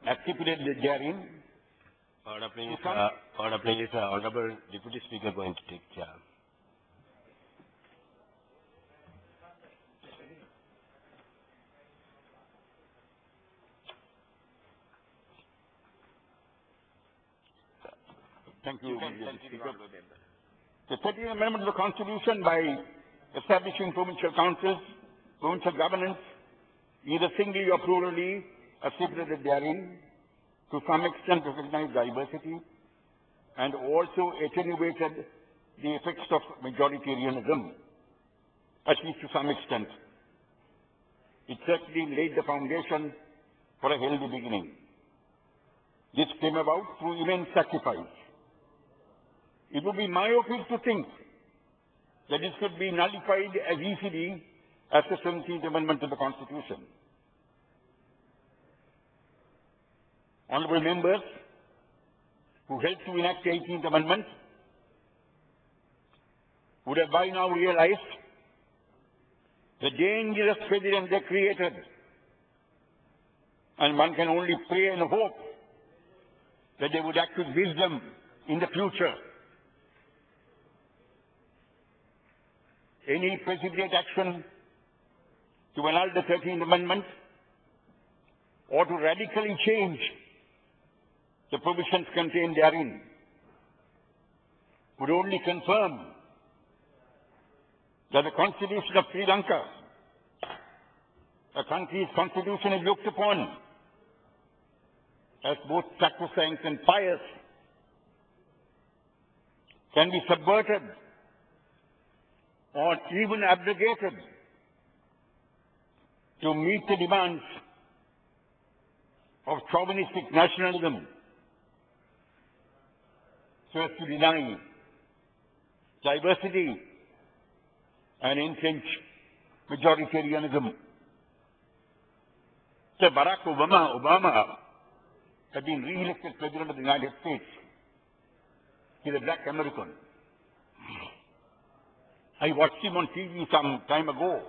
as stipulated therein. Order please. Order please. Honorable Deputy Speaker going to take chair. Thank you, Mr. Speaker. The 13th Amendment of the Constitution, by establishing provincial councils, provincial governance, either singly or plurally, as stipulated therein, to some extent recognized diversity, and also attenuated the effects of majoritarianism, at least to some extent. It certainly laid the foundation for a healthy beginning. This came about through immense sacrifice. It would be myopic to think that this could be nullified as easily as the 17th Amendment to the Constitution. Honourable members who helped to enact the 18th Amendment would have by now realized the dangerous precedent they created, and one can only pray and hope that they would act with wisdom in the future. Any precipitate action to annul the 13th Amendment or to radically change the provisions contained therein would only confirm that the Constitution of Sri Lanka, a country's constitution, is looked upon as both sacrosanct and pious, can be subverted or even abrogated to meet the demands of chauvinistic nationalism, so as to deny diversity and entrench majoritarianism. Sir Barack Obama had been re-elected President of the United States. He's a black American. I watched him on TV some time ago,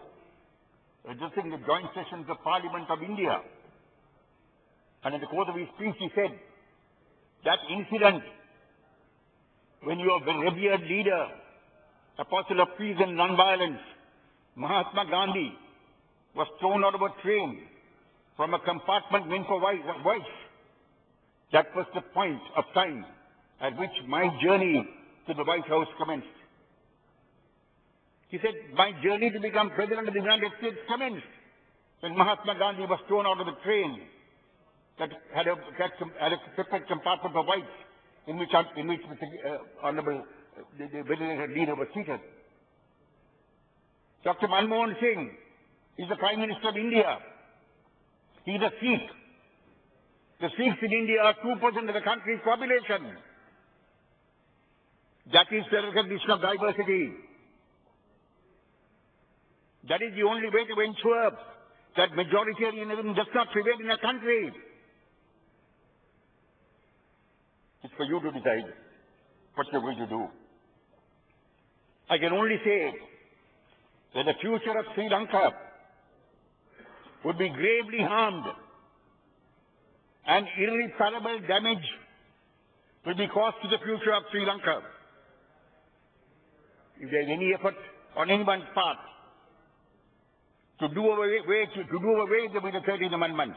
addressing the joint sessions of Parliament of India. And in the course of his speech, he said, that incident when your revered leader, apostle of peace and non-violence, Mahatma Gandhi, was thrown out of a train from a compartment meant for wives, that was the point of time at which my journey to the White House commenced. He said, my journey to become President of the United States commenced when Mahatma Gandhi was thrown out of the train that had a separate compartment for whites in which Honorable the venerated leader was seated. Dr. Manmohan Singh is the Prime Minister of India. He is a Sikh. The Sikhs in India are 2% of the country's population. That is the recognition of diversity. That is the only way to ensure that majoritarianism does not prevail in a country. It's for you to decide what you're going to do. I can only say that the future of Sri Lanka would be gravely harmed and irreparable damage will be caused to the future of Sri Lanka if there is any effort on anyone's part to do away with the 13th Amendment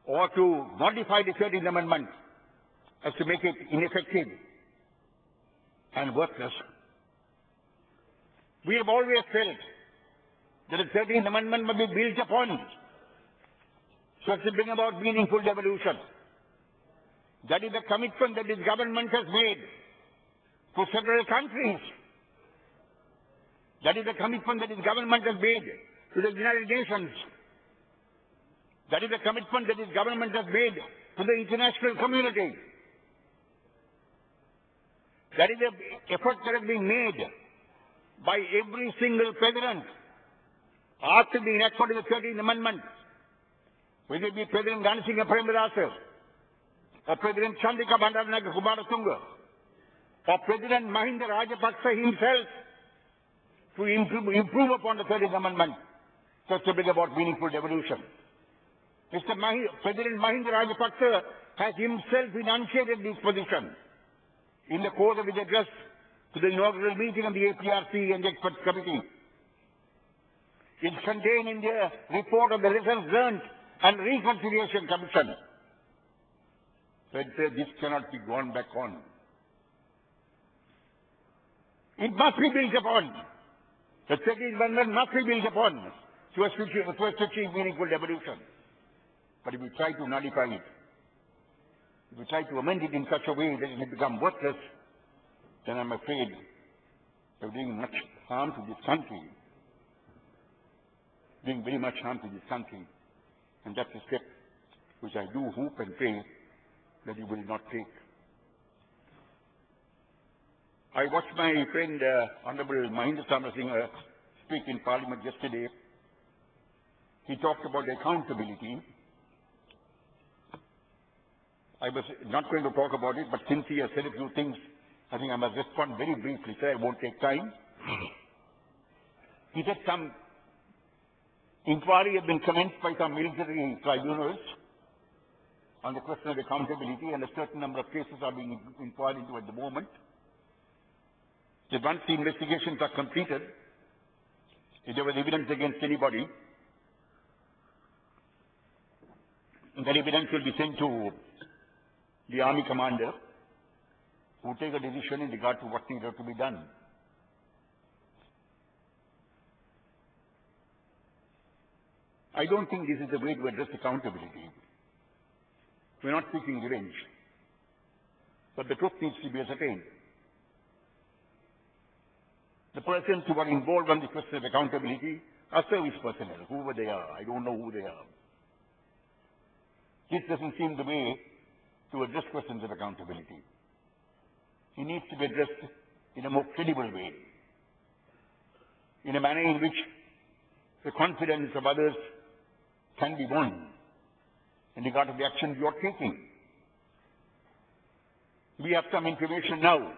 or to modify the 13th Amendment as to make it ineffective and worthless. We have always felt that the 13th Amendment must be built upon so as to bring about meaningful devolution. That is the commitment that this government has made to several countries. That is the commitment that this government has made to the United Nations. That is the commitment that this government has made to the international community. That is the effort that has been made by every single president after the enactment of the 13th Amendment, whether it be President Ranasinghe Parameswara, or President Chandrika Bandaranaike Kumaratunga, or President Mahinda Rajapaksa himself, to improve upon the 13th Amendment, so as to bring about meaningful devolution. President Mahinda Rajapaksa has himself enunciated this position in the course of his address to the inaugural meeting of the APRC and the Expert Committee. It's contained in the report of the Lessons Learned and Reconciliation Commission. But this cannot be gone back on. It must be built upon. The Second Amendment must be built upon to achieve meaningful devolution. But if we try to nullify it, if we try to amend it in such a way that it will become worthless, then I'm afraid we're doing much harm to this country, doing very much harm to this country. And that's a step which I do hope and pray that you will not take. I watched my friend, Honorable Mahinda Samarasinha, speak in Parliament yesterday. He talked about accountability. I was not going to talk about it, but since he has said a few things, I think I must respond very briefly, sir. I won't take time. He said some inquiry has been commenced by some military tribunals on the question of accountability, and a certain number of cases are being inquired into at the moment. That once the investigations are completed, if there was evidence against anybody, that evidence will be sent to the army commander, who will take a decision in regard to what needed to be done. I don't think this is the way to address accountability. We're not seeking revenge, but the truth needs to be ascertained. The persons who are involved on the question of accountability are service personnel, whoever they are. I don't know who they are. This doesn't seem the way to address questions of accountability. It needs to be addressed in a more credible way, in a manner in which the confidence of others can be won in regard to the actions you are taking. We have some information now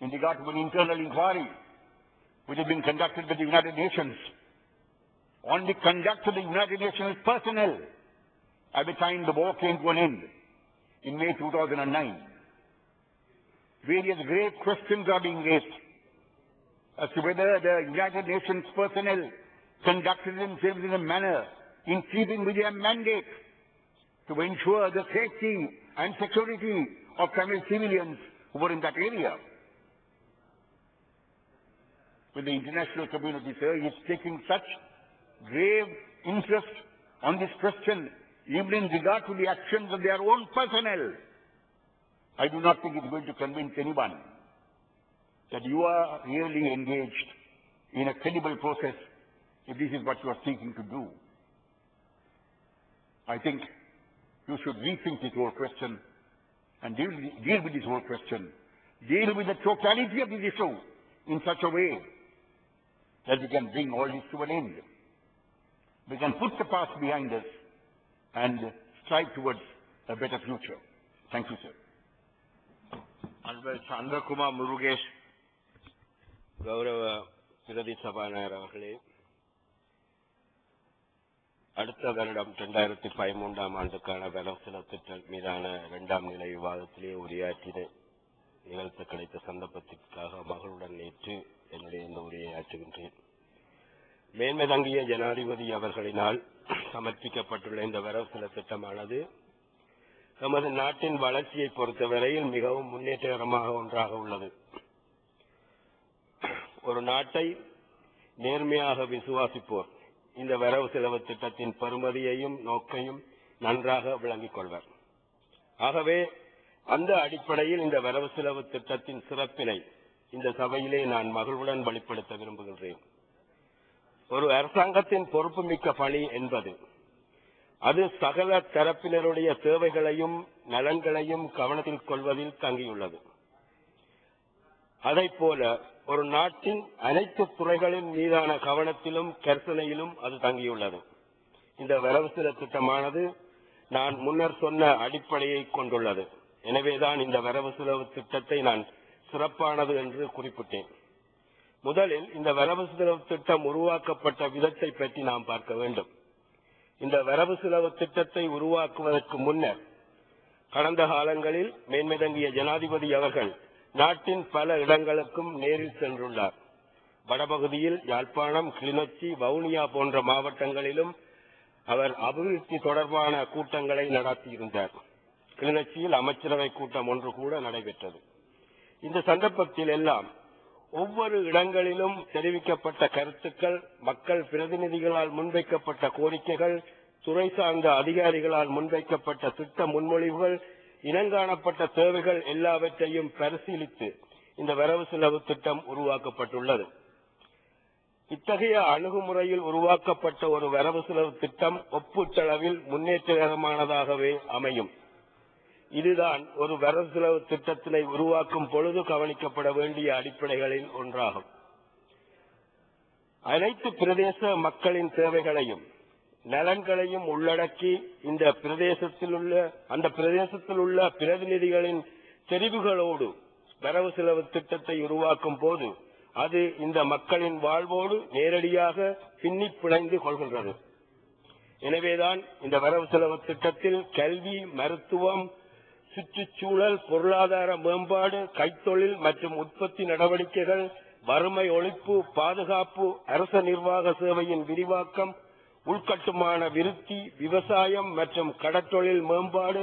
in regard to an internal inquiry which has been conducted by the United Nations on the conduct of the United Nations personnel at the time the war came to an end in May 2009. Various grave questions are being raised as to whether the United Nations personnel conducted themselves in a manner in keeping with their mandate to ensure the safety and security of Tamil civilians who were in that area. When the international community, sir, is taking such grave interest on this question, even in regard to the actions of their own personnel, I do not think it's going to convince anyone that you are really engaged in a credible process if this is what you are seeking to do. I think you should rethink this whole question and deal with this whole question. Deal with the totality of this issue in such a way that we can bring all this to an end. We can put the past behind us and strive towards a better future. Thank you, sir. Honorable Chandrakumar Murugesh, Gaurava Piradi Sabhanayar அவர்களே, அடுத்த வருடம் 2013 ஆண்டுக்கான வரவு செலவு திட்டம் மீதான இரண்டாம் நிலை விவாதத்திலே உரையாற்றின நிகழ்த்த கிடைத்த சந்தர்ப்பத்திற்காக மகளுடன் நேற்று என்னுடைய இந்த உரையை ஆற்றுகின்றேன். மேன்மை தங்கிய ஜனாதிபதி அவர்களினால் சமர்ப்பிக்கப்பட்டுள்ள இந்த வரவு செலவு திட்டமானது நமது நாட்டின் வளர்ச்சியை பொறுத்தவரையில் மிகவும் முன்னேற்றகரமாக ஒன்றாக உள்ளது. ஒரு நாட்டை நேர்மையாக விசுவாசிப்போர் இந்த வரவு செலவு திட்டத்தின் பெறுமதியையும் நோக்கையும் நன்றாக விளங்கிக் கொள்வர். ஆகவே அந்த அடிப்படையில் இந்த வரவு செலவு திட்டத்தின் சிறப்பினை இந்த சபையிலே நான் மகிழ்வுடன் வெளிப்படுத்த விரும்புகின்றேன். ஒரு அரசாங்கத்தின் பொறுப்புமிக்க பணி என்பது அது சகல தரப்பினருடைய தேவைகளையும் நலன்களையும் கவனத்தில் கொள்வதில் தங்கியுள்ளது. அதைப்போல ஒரு நாட்டின் அனைத்து துறைகளின் மீதான கவனத்திலும் கர்சனையிலும் அது தங்கியுள்ளது. இந்த வரவு செலவு திட்டமானது நான் முன்னர் சொன்ன அடிப்படையை கொண்டுள்ளது. எனவேதான் இந்த வரவு செலவு திட்டத்தை நான் சிறப்பானது என்று குறிப்பிட்டேன். முதலில் இந்த வரவு செலவு திட்டம் உருவாக்கப்பட்ட விதத்தை பற்றி நாம் பார்க்க வேண்டும். இந்த வரவு செலவு திட்டத்தை உருவாக்குவதற்கு முன்னர் கடந்த காலங்களில் மேன்மைதங்கிய ஜனாதிபதி அவர்கள் நாட்டின் பல இடங்களுக்கும் நேரில் சென்றுள்ளார். வடபகுதியில் யாழ்ப்பாணம், கிளிநொச்சி, வவுனியா போன்ற மாவட்டங்களிலும் அவர் அபிவிருத்தி தொடர்பான கூட்டங்களை நடத்தியிருந்தார். கிளிநொச்சியில் அமைச்சரவை கூட்டம் ஒன்று கூட நடைபெற்றது. இந்த சந்தர்ப்பத்தில் எல்லாம் ஒவ்வொரு இடங்களிலும் தெரிவிக்கப்பட்ட கருத்துக்கள், மக்கள் பிரதிநிதிகளால் முன்வைக்கப்பட்ட கோரிக்கைகள், துறை சார்ந்த அதிகாரிகளால் முன்வைக்கப்பட்ட திட்ட முன்மொழிவுகள், இனங்காணப்பட்ட தேவைகள் எல்லாவற்றையும் பரிசீலித்து இந்த வரவு செலவு திட்டம் உருவாக்கப்பட்டுள்ளது. இத்தகைய அணுகுமுறையில் உருவாக்கப்பட்ட ஒரு வரவு செலவு திட்டம் ஒப்பீட்டளவில் முன்னேற்றகரமானதாகவே அமையும். இதுதான் ஒரு வரவு செலவு திட்டத்தினை உருவாக்கும் பொழுது கவனிக்கப்பட வேண்டிய அடிப்படைகளில் ஒன்றாகும். அனைத்து பிரதேச மக்களின் தேவைகளையும் நலன்களையும் உள்ளடக்கி அந்த பிரதேசத்தில் உள்ள பிரதிநிதிகளின் தெரிவுகளோடு வரவு செலவு திட்டத்தை உருவாக்கும் போது அது இந்த மக்களின் வாழ்வோடு நேரடியாக பின்னி பிணைந்து கொள்கின்றது. எனவேதான் இந்த வரவு செலவு திட்டத்தில் கல்வி, மருத்துவம், சுற்றுச்சூழல், பொருளாதார மேம்பாடு, கைத்தொழில் மற்றும் உற்பத்தி நடவடிக்கைகள், வறுமை ஒழிப்பு, பாதுகாப்பு, அரச நிர்வாக சேவையின் விரிவாக்கம், உள்கட்டுமான விருத்தி, விவசாயம் மற்றும் கடற்றொழில் மேம்பாடு,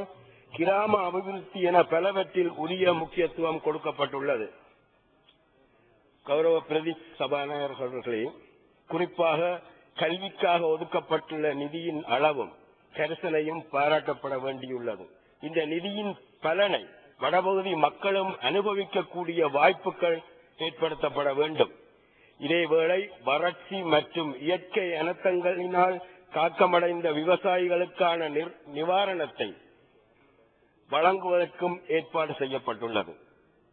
கிராம அபிவிருத்தி என பலவற்றில் உரிய முக்கியத்துவம் கொடுக்கப்பட்டுள்ளது. கௌரவ பிரதி சபாநாயகர்களே, குறிப்பாக கல்விக்காக ஒதுக்கப்பட்டுள்ள நிதியின் அளவும் கரிசனையும் பாராட்டப்பட வேண்டியுள்ளது. இந்த நிதியின் பலனை வடபகுதி மக்களும் அனுபவிக்கக்கூடிய வாய்ப்புகள் ஏற்படுத்தப்பட வேண்டும். இதேவேளை வறட்சி மற்றும் இயற்கை அனர்த்தங்களினால் காக்கமடைந்த விவசாயிகளுக்கான நிவாரணத்தை வழங்குவதற்கும் ஏற்பாடு செய்யப்பட்டுள்ளது.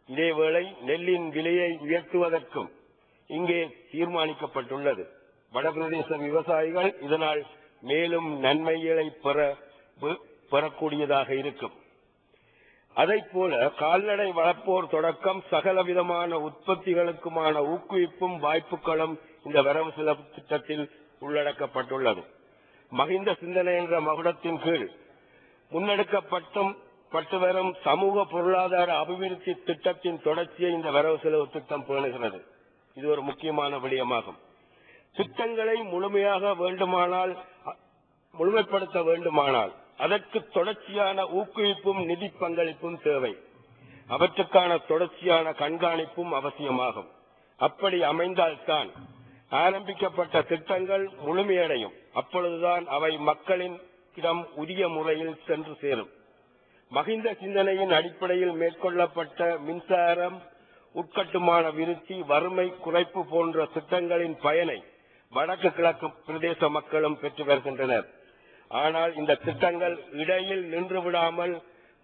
இதேவேளை நெல்லின் விலையை உயர்த்துவதற்கும் இங்கே தீர்மானிக்கப்பட்டுள்ளது. வடபிரதேச விவசாயிகள் இதனால் மேலும் நன்மைகளை பெறக்கூடியதாக இருக்கும். அதைப்போல கால்நடை வளர்ப்போர் தொடக்கம் சகலவிதமான உற்பத்திகளுக்குமான ஊக்குவிப்பும் வாய்ப்புகளும் இந்த வரவு செலவு திட்டத்தில் உள்ளடக்கப்பட்டுள்ளது. மகிந்த சிந்தனை என்ற மகுடத்தின் கீழ் முன்னெடுக்கப்பட்டு வரும் சமூக பொருளாதார அபிவிருத்தி திட்டத்தின் தொடர்ச்சியை இந்த வரவு செலவு திட்டம் பேணுகிறது. இது ஒரு முக்கியமான விடயமாகும். திட்டங்களை முழுமைப்படுத்த வேண்டுமானால் அதற்கு தொடர்ச்சியான ஊக்குவிப்பும் நிதி பங்களிப்பும் தேவை. அவற்றுக்கான தொடர்ச்சியான கண்காணிப்பும் அவசியமாகும். அப்படி அமைந்தால்தான் ஆரம்பிக்கப்பட்ட திட்டங்கள் முழுமையடையும். அப்பொழுதுதான் அவை மக்களின் இடம் உரிய முறையில் சென்று சேரும். மகிந்த சிந்தனையின் அடிப்படையில் மேற்கொள்ளப்பட்ட மின்சாரம், உட்கட்டுமான விருத்தி, வறுமை குறைப்பு போன்ற திட்டங்களின் பயனை வடக்கு கிழக்கு பிரதேச மக்களும் பெற்று வருகின்றனர். ஆனால் இந்த திட்டங்கள் இடையில் நின்று விடாமல்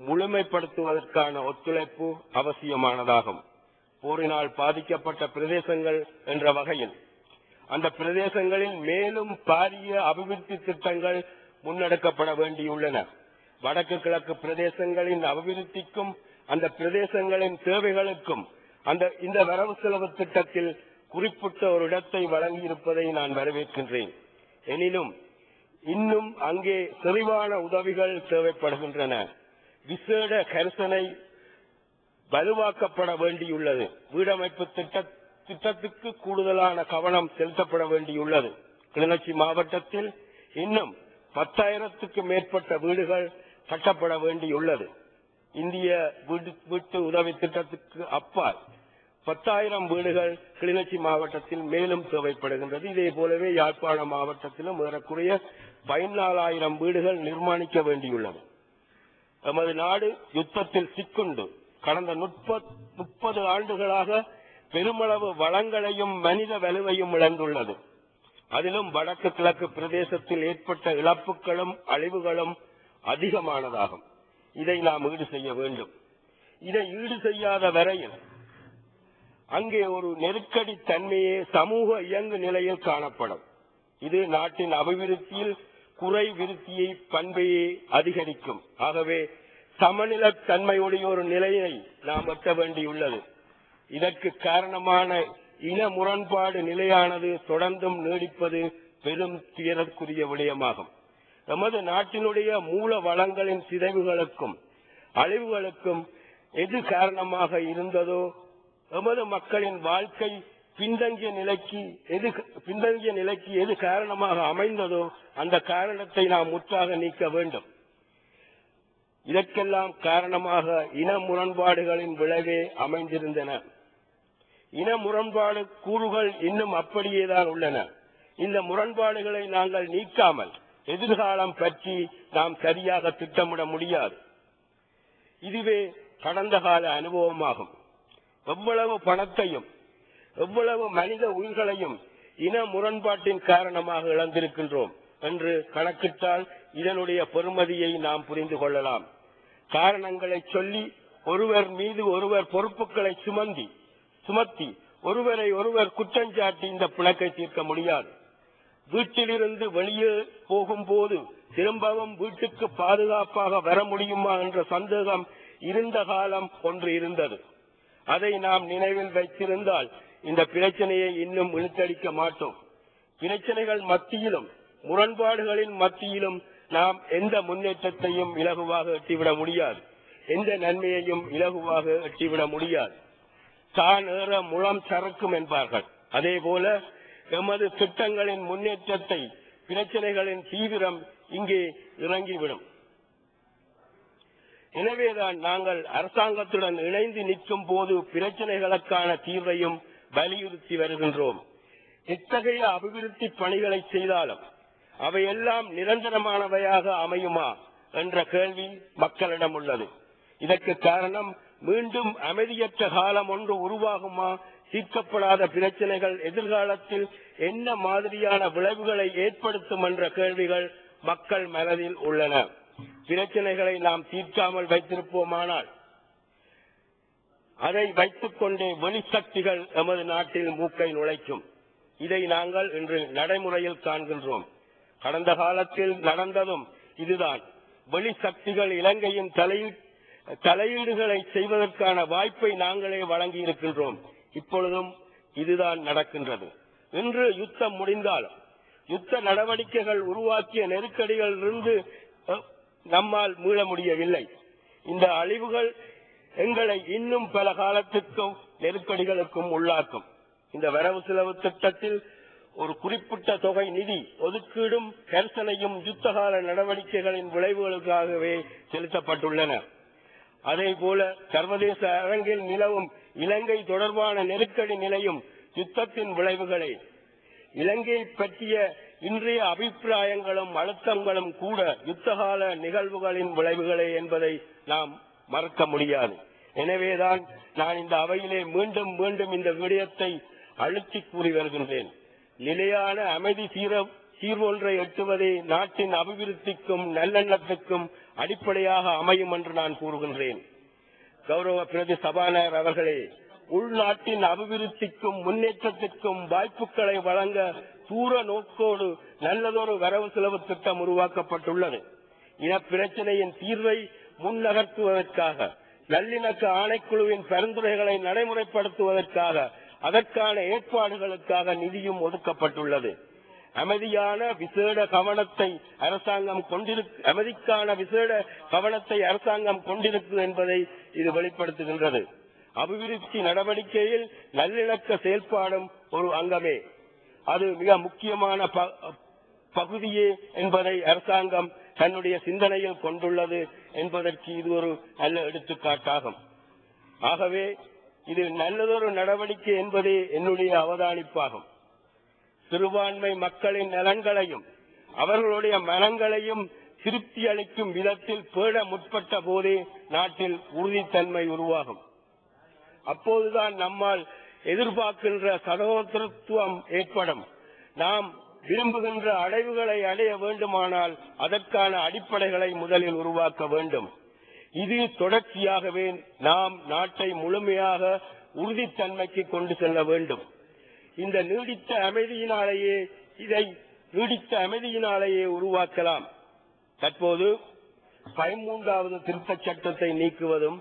முழுமைப்படுத்துவதற்கான ஒத்துழைப்பு அவசியமானதாகும். போரினால் பாதிக்கப்பட்ட பிரதேசங்கள் என்ற வகையில் அந்த பிரதேசங்களில் மேலும் பாரிய அபிவிருத்தி திட்டங்கள் முன்னெடுக்கப்பட வேண்டியுள்ளன. வடக்கு கிழக்கு பிரதேசங்களின் அபிவிருத்திக்கும் அந்த பிரதேசங்களின் தேவைகளுக்கும் இந்த வரவு செலவு திட்டத்தில் குறிப்பிட்ட ஒரு இடத்தை வழங்கியிருப்பதை நான் வரவேற்கின்றேன். எனினும் இன்னும் அங்கே செறிவான உதவிகள் தேவைப்படுகின்றன. விசேட கரிசனை வலுவாக்கப்பட வேண்டியுள்ளது. வீடமைப்பு திட்டத்துக்கு கூடுதலான கவனம் செலுத்தப்பட வேண்டியுள்ளது. கிளிநொச்சி மாவட்டத்தில் இன்னும் 10,000க்கு மேற்பட்ட வீடுகள் கட்டப்பட வேண்டியுள்ளது. இந்திய வீட்டு உதவி திட்டத்துக்கு அப்பால் 10,000 வீடுகள் கிளிநொச்சி மாவட்டத்தில் மேலும் தேவைப்படுகின்றது. இதே போலவே யாழ்ப்பாண மாவட்டத்திலும் ஏறக்குறைய 14,000 வீடுகள் நிர்மாணிக்க வேண்டியுள்ளது. எமது நாடு யுத்தத்தில் சிக்குண்டு கடந்த 30 ஆண்டுகளாக பெருமளவு வளங்களையும் மனித வலுவையும் இழந்துள்ளது. அதிலும் வடக்கு கிழக்கு பிரதேசத்தில் ஏற்பட்ட இழப்புகளும் அழிவுகளும் அதிகமானதாகும். இதை நாம் ஈடு செய்ய வேண்டும். இதை ஈடு செய்யாத வரையில் அங்கே ஒரு நெருக்கடி தன்மையே சமூக இயங்கு நிலையில் காணப்படும். இது நாட்டின் அபிவிருத்தியில் குறை விருத்தியை பண்பையே அதிகரிக்கும். ஆகவே சமநிலைத்தன்மையுடைய ஒரு நிலையை நாம் எட்ட வேண்டியுள்ளது. இதற்கு காரணமான இன முரண்பாடு நிலையானது தொடர்ந்தும் நீடிப்பது பெரும் துயரக்குரிய விடயமாகும். எமது நாட்டினுடைய மூல வளங்களின் சிதைவுகளுக்கும் அழிவுகளுக்கும் எது காரணமாக இருந்ததோ, எமது மக்களின் வாழ்க்கை பின்தங்கிய நிலைக்கு எது காரணமாக அமைந்ததோ அந்த காரணத்தை நாம் முற்றாக நீக்க வேண்டும். இதற்கெல்லாம் காரணமாக இன முரண்பாடுகளின் விளைவே அமைந்திருந்தன. இன முரண்பாடு கூறுகள் இன்னும் அப்படியேதான் உள்ளன. இந்த முரண்பாடுகளை நாங்கள் நீக்காமல் எதிர்காலம் பற்றி நாம் சரியாக திட்டமிட முடியாது. இதுவே கடந்த கால அனுபவமாகும். எவ்வளவு பணத்தையும் எவ்வளவு மனித உயிர்களையும் இன முரண்பாட்டின் காரணமாக இழந்திருக்கின்றோம் என்று கணக்கிட்டால் இதனுடைய பெறுமதியை நாம் புரிந்து கொள்ளலாம். காரணங்களை சொல்லி ஒருவர் மீது ஒருவர் பொறுப்புகளை சுமத்தி ஒருவரை ஒருவர் குற்றஞ்சாட்டி இந்த பிணக்கை தீர்க்க முடியாது. வீட்டிலிருந்து வெளியே போகும்போது திரும்பவும் வீட்டுக்கு பாதுகாப்பாக வர முடியுமா என்ற சந்தேகம் இருந்த காலம் ஒன்று இருந்தது. அதை நாம் நினைவில் வைத்திருந்தால் இந்த பிரச்சனையை இன்னும் இழுத்தடிக்க மாட்டோம். பிரச்சனைகள் மத்தியிலும் முரண்பாடுகளின் மத்தியிலும் நாம் எந்த முன்னேற்றத்தையும் இலகுவாக எட்டிவிட முடியாது. எந்த நன்மையையும் இலகுவாக எட்டிவிட முடியாது. தான் ஏற முழம் சறுக்கும் என்பார்கள். அதேபோல எமது திட்டங்களின் முன்னேற்றத்தை பிரச்சனைகளின் தீவிரம் இங்கே இறங்கிவிடும். எனவேதான் நாங்கள் அரசாங்கத்துடன் இணைந்து நிற்கும் போது பிரச்சனைகளுக்கான தீர்வையும் வலியுறுத்தி வருகின்றோம். எத்தகைய அபிவிருத்தி பணிகளை செய்தாலும் அவையெல்லாம் நிரந்தரமானவையாக அமையுமா என்ற கேள்வி மக்களிடம் உள்ளது. இதற்கு காரணம் மீண்டும் அமைதியற்ற காலம் ஒன்று உருவாகுமா, தீர்க்கப்படாத பிரச்சனைகள் எதிர்காலத்தில் என்ன மாதிரியான விளைவுகளை ஏற்படுத்தும் என்ற கேள்விகள் மக்கள் மனதில் உள்ளன. பிரச்சனைகளை நாம் தீர்க்காமல் வைத்திருப்போமானால் அதை வைத்துக் கொண்டே வெளிசக்திகள் எமது நாட்டில் மூக்கை நுழைக்கும். இதை நாங்கள் இன்று நடைமுறையில் காண்கின்றோம். கடந்த காலத்தில் நடந்ததும் இதுதான். வெளிசக்திகள் இலங்கையின் தலையீடுகளை செய்வதற்கான வாய்ப்பை நாங்களே வழங்கி இருக்கின்றோம். இப்பொழுதும் இதுதான் நடக்கின்றது. இன்று யுத்தம் முடிந்தாலும் யுத்த நடவடிக்கைகள் உருவாக்கிய நெருக்கடிகளிலிருந்து நம்மால் மீள முடியவில்லை. இந்த அழிவுகள் எங்களை இன்னும் பல காலத்திற்கும் நெருக்கடிகளுக்கும் உள்ளாக்கும். இந்த வரவு செலவு திட்டத்தில் ஒரு குறிப்பிட்ட தொகை நிதி ஒதுக்கீடும் கரிசனையும் யுத்தகால நடவடிக்கைகளின் விளைவுகளுக்காகவே செலுத்தப்பட்டுள்ளன. அதேபோல சர்வதேச அரங்கில் நிலவும் இலங்கை தொடர்பான நெருக்கடி நிலையும் யுத்தத்தின் விளைவுகளே. இலங்கை பற்றிய இன்றைய அபிப்பிராயங்களும் அழுத்தங்களும் கூட யுத்தகால நிகழ்வுகளின் விளைவுகளே என்பதை நாம் மறக்க முடியாது. எனவேதான் நான் இந்த அவையிலே மீண்டும் மீண்டும் இந்த விடயத்தை அழுத்தி கூறி வருகின்றேன். நிலையான அமைதி சீர்வொன்றை எட்டுவதே நாட்டின் அபிவிருத்திக்கும் நல்லெண்ணத்துக்கும் அடிப்படையாக அமையும் என்று நான் கூறுகின்றேன். கௌரவ பிரதி சபாநாயகர் அவர்களே, உள்நாட்டின் அபிவிருத்திக்கும் முன்னேற்றத்திற்கும் வாய்ப்புகளை வழங்க தூர நோக்கோடு நல்லதொரு வரவு செலவு திட்டம் உருவாக்கப்பட்டுள்ளது. இனப்பிரச்சனையின் தீர்வை முன்னகர்த்துவதற்காக, நல்லிணக்க ஆணைக்குழுவின் பரிந்துரைகளை நடைமுறைப்படுத்துவதற்காக, அதற்கான ஏற்பாடுகளுக்காக நிதியும் ஒதுக்கப்பட்டுள்ளது. அமைதிக்கான விசேட கவனத்தை அரசாங்கம் கொண்டிருக்கும் என்பதை இது வெளிப்படுத்துகின்றது. அபிவிருத்தி நடவடிக்கையில் நல்லிணக்க செயல்பாடும் ஒரு அங்கமே. அது மிக முக்கியமான பகுதியே என்பதை அரசாங்கம் தன்னுடைய சிந்தனையில் கொண்டுள்ளது என்பதற்கு இது ஒரு நல்ல எடுத்துக்காட்டாகும். ஆகவே இது நல்லதொரு நடவடிக்கை என்பதே என்னுடைய அவதானிப்பாகும். சிறுபான்மை மக்களின் நலன்களையும் அவர்களுடைய மனங்களையும் திருப்தி அளிக்கும் விதத்தில் பேண முற்பட்ட போதே நாட்டில் உறுதித்தன்மை உருவாகும். அப்போதுதான் நம்மால் எதிர்பார்க்கின்ற சகோதரத்துவம் ஏற்படும். நாம் விரும்புகின்ற அடைவுகளை அடைய வேண்டுமானால் அதற்கான அடிப்படைகளை முதலில் உருவாக்க வேண்டும். இது தொடர்ச்சியாகவே நாம் நாட்டை முழுமையாக உறுதித்தன்மைக்கு கொண்டு செல்ல வேண்டும். இந்த நீடித்த அமைதியினாலேயே உருவாக்கலாம். தற்போது 13வது திருத்தச் சட்டத்தை நீக்குவதும்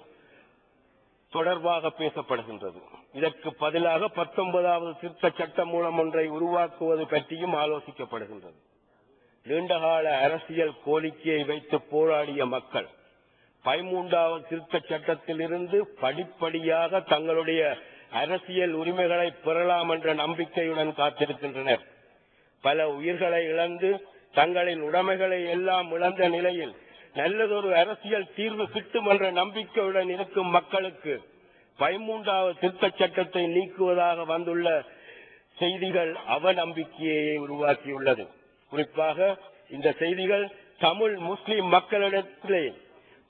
தொடர்பாக பேசப்படுகின்றது. இதற்கு பதிலாக 19வது திருத்தச் சட்டம் மூலம் ஒன்றை உருவாக்குவது பற்றியும் ஆலோசிக்கப்படுகின்றது. நீண்டகால அரசியல் கோரிக்கையை வைத்து போராடிய மக்கள் 13வது திருத்தச் சட்டத்திலிருந்து படிப்படியாக தங்களுடைய அரசியல் உரிமைகளை பெறலாம் என்ற நம்பிக்கையுடன் காத்திருக்கின்றனர். பல உயிர்களை இழந்து தங்களின் உடைமைகளை எல்லாம் இழந்த நிலையில் நல்லதொரு அரசியல் தீர்வு கிட்டும் என்ற நம்பிக்கையுடன் இருக்கும் மக்களுக்கு 13வது திருத்தச் சட்டத்தை நீக்குவதாக வந்துள்ள செய்திகள் அவநம்பிக்கையை உருவாக்கியுள்ளது. குறிப்பாக இந்த செய்திகள் தமிழ் முஸ்லிம் மக்களிடத்திலே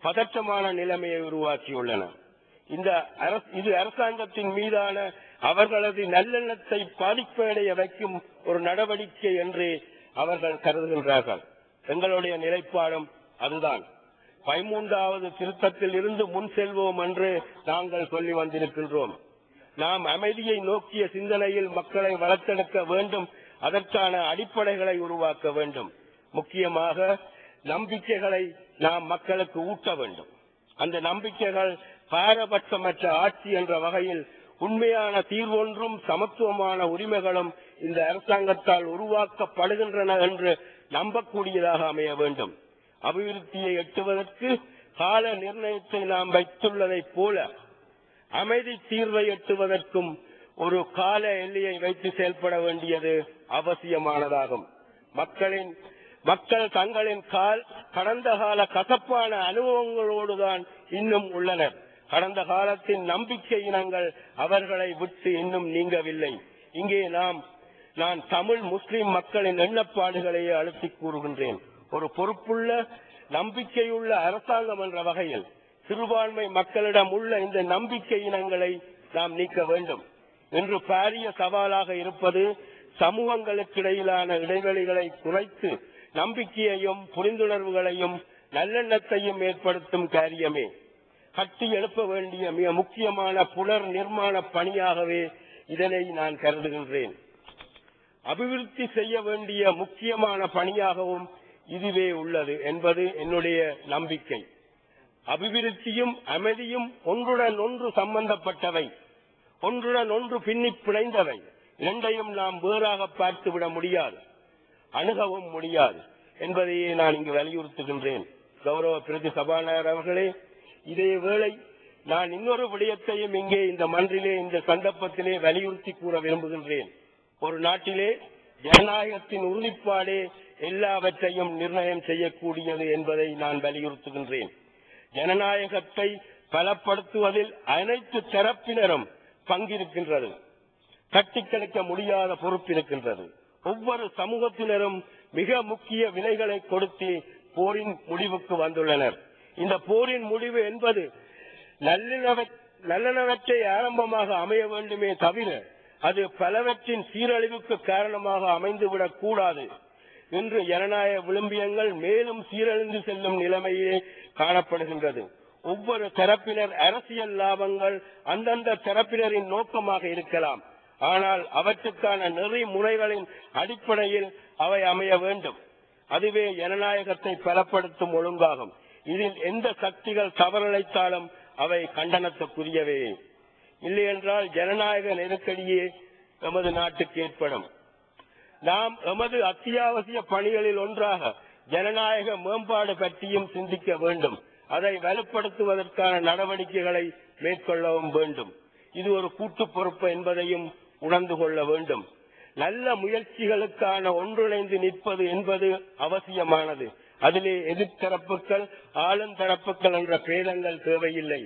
பதற்றமான நிலைமையை உருவாக்கியுள்ளன. இது அரசாங்கத்தின் மீதான அவர்களது நல்லெண்ணத்தை பாதிப்படைய வைக்கும் ஒரு நடவடிக்கை என்று அவர்கள் கருதுகின்றார்கள். எங்களுடைய நிலைப்பாடும் அதுதான். 13வது திருத்தத்தில் இருந்து முன் செல்வோம் என்று நாங்கள் சொல்லி வந்திருக்கின்றோம். நாம் அமைதியை நோக்கிய சிந்தனையில் மக்களை வளர்த்தெடுக்க வேண்டும். அதற்கான அடிப்படைகளை உருவாக்க வேண்டும். முக்கியமாக நம்பிக்கைகளை நாம் மக்களுக்கு ஊட்ட வேண்டும். அந்த நம்பிக்கைகள் பாரபட்சமற்ற ஆட்சி என்ற வகையில் உண்மையான தீர்வொன்றும் சமத்துவமான உரிமைகளும் இந்த அரசாங்கத்தால் உருவாக்கப்படுகின்றன என்று நம்பக்கூடியதாக அமைய வேண்டும். அபிவிருத்தியை எட்டுவதற்கு கால நிர்ணயத்தை நாம் வைத்துள்ளதைப் போல அமைதி தீர்வை எட்டுவதற்கும் ஒரு கால எல்லையை வைத்து செயல்பட வேண்டியது அவசியமானதாகும். மக்கள் தங்களின் கடந்த கால கசப்பான அனுபவங்களோடுதான் இன்னும் உள்ளனர். கடந்த காலத்தின் நம்பிக்கை இனங்கள் அவர்களை விட்டு இன்னும் நீங்கவில்லை. இங்கே நான் தமிழ் முஸ்லிம் மக்களின் எண்ணப்பாடுகளையே அழுத்தி கூறுகின்றேன். ஒரு பொறுப்புள்ள நம்பிக்கையுள்ள அரசாங்கம் என்ற வகையில் சிறுபான்மை மக்களிடம் உள்ள இந்த நம்பிக்கை இனங்களை நாம் நீக்க வேண்டும். இன்று பாரிய சவாலாக இருப்பது சமூகங்களுக்கிடையிலான இடைவெளிகளை குறைத்து நம்பிக்கையையும் புரிந்துணர்வுகளையும் நல்லெண்ணத்தையும் ஏற்படுத்தும் காரியமே. கட்டி எழுப்ப வேண்டிய மிக முக்கியமான புனர் நிர்மாண பணியாகவே இதனை நான் கருதுகின்றேன். அபிவிருத்தி செய்ய வேண்டிய முக்கியமான பணியாகவும் இதுவே உள்ளது என்பது என்னுடைய நம்பிக்கை. அபிவிருத்தியும் அமைதியும் ஒன்றுடன் ஒன்று சம்பந்தப்பட்டவை, ஒன்றுடன் ஒன்று பின்னி பிணைந்தவை. இரண்டையும் நாம் வேறாக பார்த்துவிட முடியாது, அணுகவும் முடியாது என்பதையே நான் இங்கு வலியுறுத்துகின்றேன். கௌரவ பிரதி சபாநாயகர் அவர்களே, இதே வேளை நான் இன்னொரு விடயத்தையும் இங்கே இந்த மன்றிலே இந்த சந்தர்ப்பத்திலே வலியுறுத்தி கூற விரும்புகின்றேன். ஒரு நாட்டிலே ஜனநாயகத்தின் உறுதிப்பாடே எல்லாவற்றையும் நிர்ணயம் செய்யக்கூடியது என்பதை நான் வலியுறுத்துகின்றேன். ஜனநாயகத்தை பலப்படுத்துவதில் அனைத்து தரப்பினரும் பங்கிருக்கின்றது. கட்டிக்கழிக்க முடியாத பொறுப்பிருக்கின்றது. ஒவ்வொரு சமூகத்தினரும் மிக முக்கிய விலைகளை கொடுத்து போரின் முடிவுக்கு வந்துள்ளனர். இந்த போரின் முடிவு என்பது நல்லனவற்றை ஆரம்பமாக அமைய வேண்டுமே தவிர அது பலவற்றின் சீரழிவுக்கு காரணமாக அமைந்துவிடக் கூடாது. இன்று ஜனநாயக விளம்பியங்கள் மேலும் சீரழிந்து செல்லும் நிலைமையே காணப்படுகின்றது. ஒவ்வொரு தரப்பினர் அரசியல் லாபங்கள் அந்தந்த தரப்பினரின் நோக்கமாக இருக்கலாம். ஆனால் அவற்றுக்கான நெறிமுறைகளின் அடிப்படையில் அவை அமைய வேண்டும். அதுவே ஜனநாயகத்தை பலப்படுத்தும் ஒழுங்காகும். இதில் எந்த சக்திகள் தவறிழைத்தாலும் அவை கண்டனத்துக்குரியவே. இல்லையென்றால் ஜனநாயக நெருக்கடியே எமது நாட்டுக்கு ஏற்படும். நாம் எமது அத்தியாவசிய பணிகளில் ஒன்றாக ஜனநாயக மேம்பாடு பற்றியும் சிந்திக்க வேண்டும். அதை வலுப்படுத்துவதற்கான நடவடிக்கைகளை மேற்கொள்ளவும் வேண்டும். இது ஒரு கூட்டு பொறுப்பு என்பதையும் உணர்ந்து கொள்ள வேண்டும். நல்ல முயற்சிகளுக்கான ஒன்றிணைந்து நிற்பது என்பது அவசியமானது. அதிலே எதிர்த்தரப்புகள் ஆளுந்தரப்புகள் என்ற பேதங்கள் தேவையில்லை.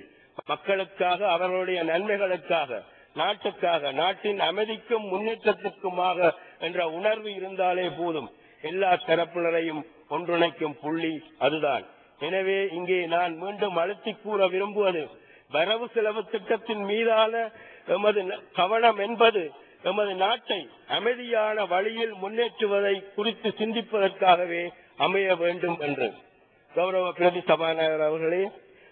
மக்களுக்காக, அவர்களுடைய நன்மைகளுக்காக, நாட்டுக்காக, நாட்டின் அமைதிக்கும் முன்னேற்றத்திற்குமாக என்ற உணர்வு இருந்தாலே போதும். எல்லா தரப்பினரையும் ஒன்றிணைக்கும் புள்ளி அதுதான். எனவே இங்கே நான் மீண்டும் அழுத்தி கூற விரும்புவது, வரவு செலவு திட்டத்தின் மீதான எமது கவனம் என்பது எமது நாட்டை அமைதியான வழியில் முன்னேற்றுவதை குறித்து சிந்திப்பதற்காகவே அமைய வேண்டும் என்று. கௌரவ பிரதி சபாநாயகர் அவர்களே,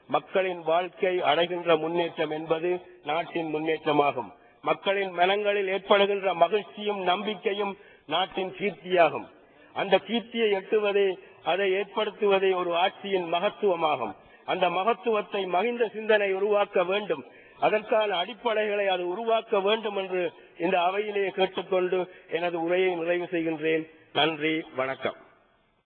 மக்களின் வாழ்க்கை அடைகின்ற முன்னேற்றம் என்பது நாட்டின் முன்னேற்றமாகும். மக்களின் மனங்களில் ஏற்படுகின்ற மகிழ்ச்சியும் நம்பிக்கையும் நாட்டின் கீர்த்தியாகும். அந்த கீர்த்தியை எட்டுவதே, அதை ஏற்படுத்துவதே ஒரு ஆட்சியின் மகத்துவமாகும். அந்த மகத்துவத்தை மகிந்த சிந்தனை உருவாக்க வேண்டும். அதற்கான அடிப்படைகளை அது உருவாக்க வேண்டும் என்று இந்த அவையிலேயே கேட்டுக்கொண்டு எனது உரையை நிறைவு செய்கின்றேன். நன்றி, வணக்கம்.